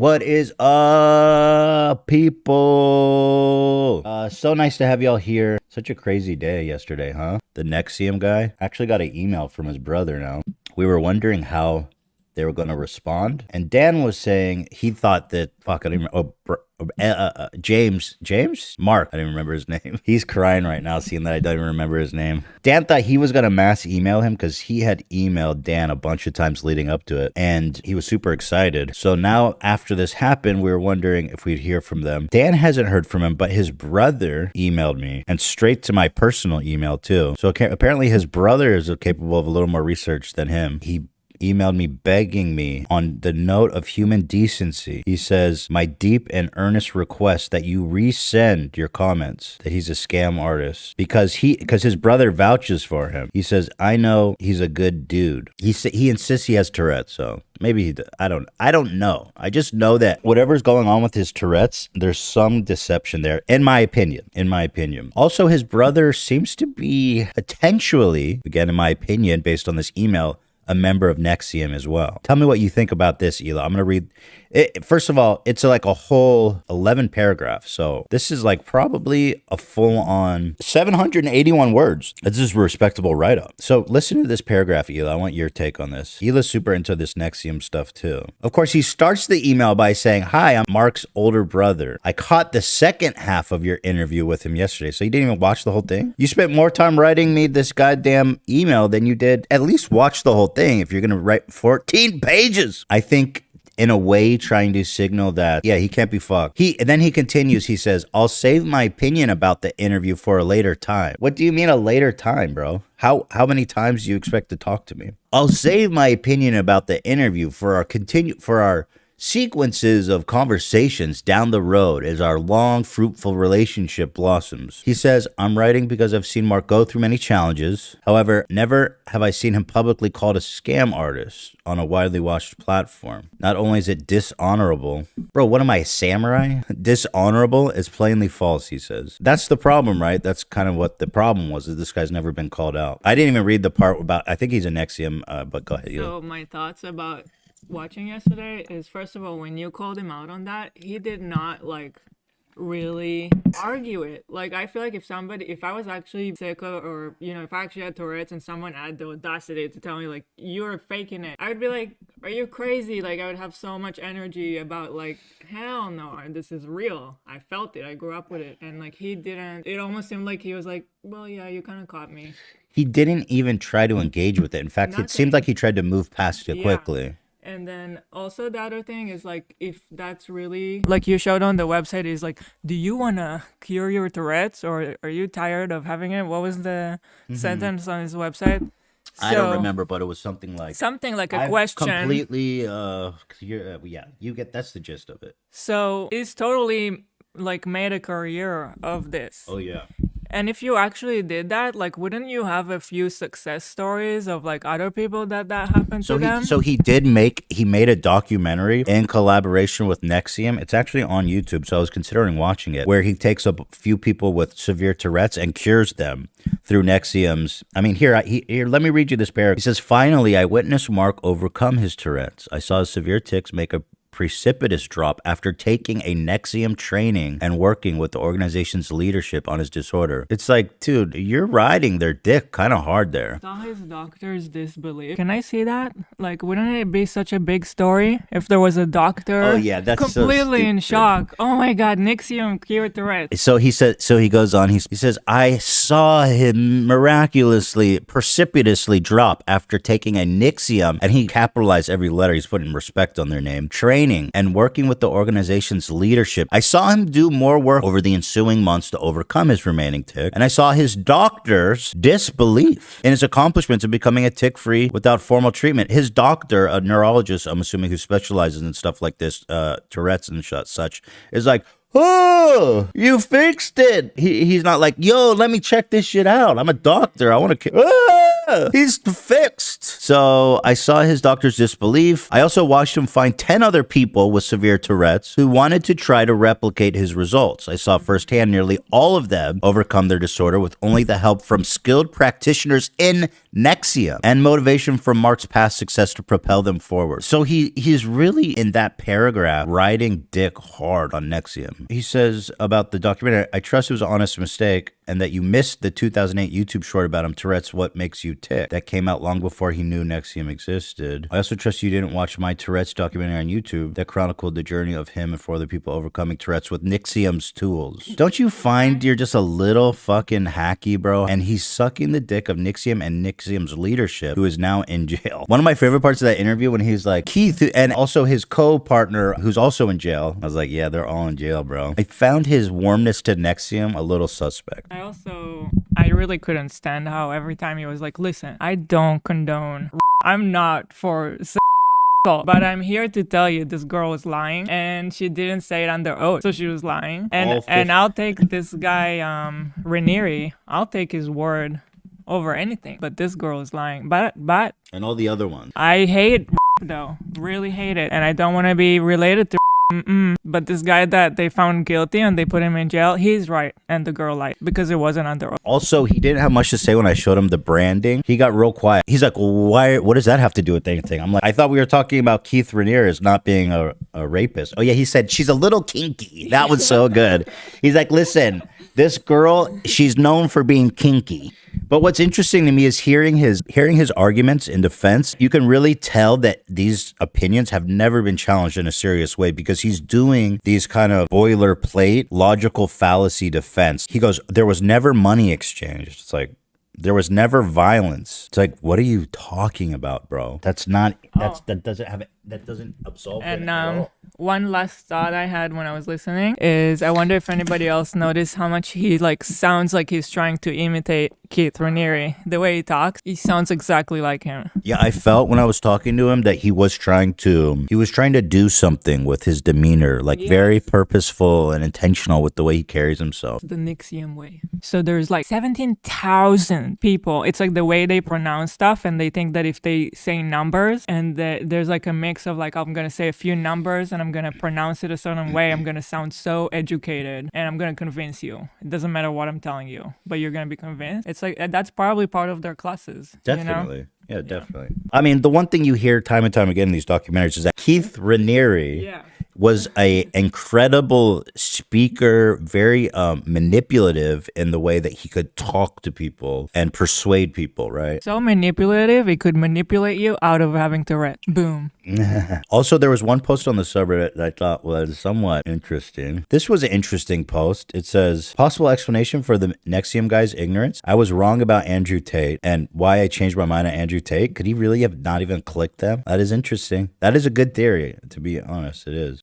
What is up, people? So nice to have y'all here. Such a crazy day yesterday, huh? The NXIVM guy actually got an email from his brother now. We were wondering how they were going to respond. And Dan was saying he thought that, fuck, I don't even, James? Mark, I didn't remember his name. He's crying right now seeing that I don't even remember his name. Dan thought he was going to mass email him because he had emailed Dan a bunch of times leading up to it. And he was super excited. So now after this happened, we were wondering if we'd hear from them. Dan hasn't heard from him, but his brother emailed me and straight to my personal email too. So apparently his brother is capable of a little more research than him. He emailed me begging me on the note of human decency. He says, my deep and earnest request that you resend your comments that he's a scam artist because his brother vouches for him. He says, I know he's a good dude. He insists he has Tourette's, so maybe he, I don't know. I just know that whatever's going on with his Tourette's, there's some deception there, in my opinion. Also, his brother seems to be potentially, again, in my opinion, based on this email, a member of NXIVM as well. Tell me what you think about this, Hila. I'm going to read it. First of all, it's like a whole 11 paragraphs. So this is like probably a full-on 781 words. This is a respectable write-up. So listen to this paragraph, Hila. I want your take on this. Hila's super into this NXIVM stuff too. Of course, he starts the email by saying, hi, I'm Mark's older brother. I caught the second half of your interview with him yesterday. So you didn't even watch the whole thing? You spent more time writing me this goddamn email than you did at least watch the whole thing if you're going to write 14 pages. I think in a way trying to signal that, yeah, he can't be fucked. And then he continues, he says, I'll save my opinion about the interview for a later time. What do you mean a later time, bro? How many times do you expect to talk to me? I'll save my opinion about the interview for our sequences of conversations down the road as our long, fruitful relationship blossoms. He says, I'm writing because I've seen Mark go through many challenges. However, never have I seen him publicly called a scam artist on a widely watched platform. Not only is it dishonorable, bro, what am I, a samurai? Dishonorable is plainly false, he says. That's the problem, right? That's kind of what the problem was, is this guy's never been called out. I didn't even read the part about, I think he's an NXIVM, but go ahead. So my thoughts about watching yesterday is, first of all, when you called him out on that, he did not like really argue it. Like, I feel like if I was actually sick or you know, if I actually had Tourette's and someone had the audacity to tell me like you're faking it, I would be like, are you crazy? Like, I would have so much energy about like, hell no, this is real. I felt it, I grew up with it. And like, he didn't, it almost seemed like he was like, well, yeah, you kind of caught me. He didn't even try to engage with it. In fact, it seemed like he tried to move past it quickly. And then also the other thing is like, if that's really like you showed on the website, is like, do you want to cure your Tourette's or are you tired of having it? What was the sentence on his website? I don't remember, but it was something like a question. Completely, you get, that's the gist of it. So he's totally like made a career of this. Oh yeah. And if you actually did that, like, wouldn't you have a few success stories of like other people that happened to them? So he made a documentary in collaboration with NXIVM. It's actually on YouTube, so I was considering watching it, where he takes a few people with severe Tourette's and cures them through NXIVM's. I mean, here, let me read you this paragraph. He says, finally, I witnessed Mark overcome his Tourette's. I saw his severe tics make a precipitous drop after taking a NXIVM training and working with the organization's leadership on his disorder. It's like, dude, you're riding their dick kind of hard there. Saw his doctor's disbelief. Can I see that? Like, wouldn't it be such a big story if there was a doctor that's completely in shock? Oh my God, NXIVM cured Tourette's. So he goes on, he says, I saw him miraculously, precipitously drop after taking a NXIVM, and he capitalized every letter, he's putting respect on their name, training and working with the organization's leadership. I saw him do more work over the ensuing months to overcome his remaining tic, and I saw his doctor's disbelief in his accomplishments of becoming a tic-free without formal treatment. His doctor, a neurologist, I'm assuming, who specializes in stuff like this, Tourette's and such, is like, oh, you fixed it. He's not like, yo, let me check this shit out. I'm a doctor. I want to... He's fixed. So I saw his doctor's disbelief. I also watched him find 10 other people with severe Tourette's who wanted to try to replicate his results. I saw firsthand nearly all of them overcome their disorder with only the help from skilled practitioners in NXIVM and motivation from Mark's past success to propel them forward. So he's really in that paragraph riding dick hard on NXIVM. He says about the documentary, I trust it was an honest mistake and that you missed the 2008 YouTube short about him, Tourette's What Makes You Tick, that came out long before he knew NXIVM existed. I also trust you didn't watch my Tourette's documentary on YouTube that chronicled the journey of him and 4 other people overcoming Tourette's with NXIVM's tools. Don't you find you're just a little fucking hacky, bro? And he's sucking the dick of NXIVM and NXIVM's leadership, who is now in jail. One of my favorite parts of that interview when he's like, Keith, and also his co-partner, who's also in jail. I was like, yeah, they're all in jail, bro. I found his warmness to NXIVM a little suspect. I really couldn't stand how every time he was like, listen, I don't condone. I'm not for assault, but I'm here to tell you this girl was lying and she didn't say it under oath. So she was lying. And I'll take this guy, Raniere, I'll take his word over anything. But this girl is lying. But And all the other ones. I hate though. Really hate it. And I don't want to be related to but this guy that they found guilty and they put him in jail, he's right. And the girl lied because it wasn't under oath. Also, he didn't have much to say when I showed him the branding. He got real quiet. He's like, why? What does that have to do with anything? I'm like, I thought we were talking about Keith Raniere as not being a rapist. Oh, yeah, he said, she's a little kinky. That was so good. He's like, listen, this girl, she's known for being kinky. But what's interesting to me is hearing his arguments in defense. You can really tell that these opinions have never been challenged in a serious way because he's doing these kind of boilerplate logical fallacy defense. He goes, there was never money exchanged. It's like, there was never violence. It's like, what are you talking about, bro? That doesn't absolve it at all. One last thought I had when I was listening is I wonder if anybody else noticed how much he like sounds like he's trying to imitate Keith Raniere. The way he talks, he sounds exactly like him. Yeah, I felt when I was talking to him that he was trying to do something with his demeanor, like very purposeful and intentional with the way he carries himself. The NXIVM way. So there's like 17,000 people. It's like the way they pronounce stuff and they think that if they say numbers and there's like a mix of like, I'm going to say a few numbers and I'm going to pronounce it a certain way, I'm going to sound so educated and I'm going to convince you. It doesn't matter what I'm telling you, but you're going to be convinced. It's like, that's probably part of their classes. Definitely. You know? Yeah, definitely. I mean, the one thing you hear time and time again in these documentaries is that Keith Raniere was a incredible speaker, very manipulative in the way that he could talk to people and persuade people, right? So manipulative, he could manipulate you out of having Tourette. Boom. Also, there was one post on the subreddit that I thought was somewhat interesting. This was an interesting post. It says, possible explanation for the NXIVM guy's ignorance. I was wrong about Andrew Tate and why I changed my mind on Andrew Tate. Could he really have not even clicked them? That is interesting. That is a good theory, to be honest. It is.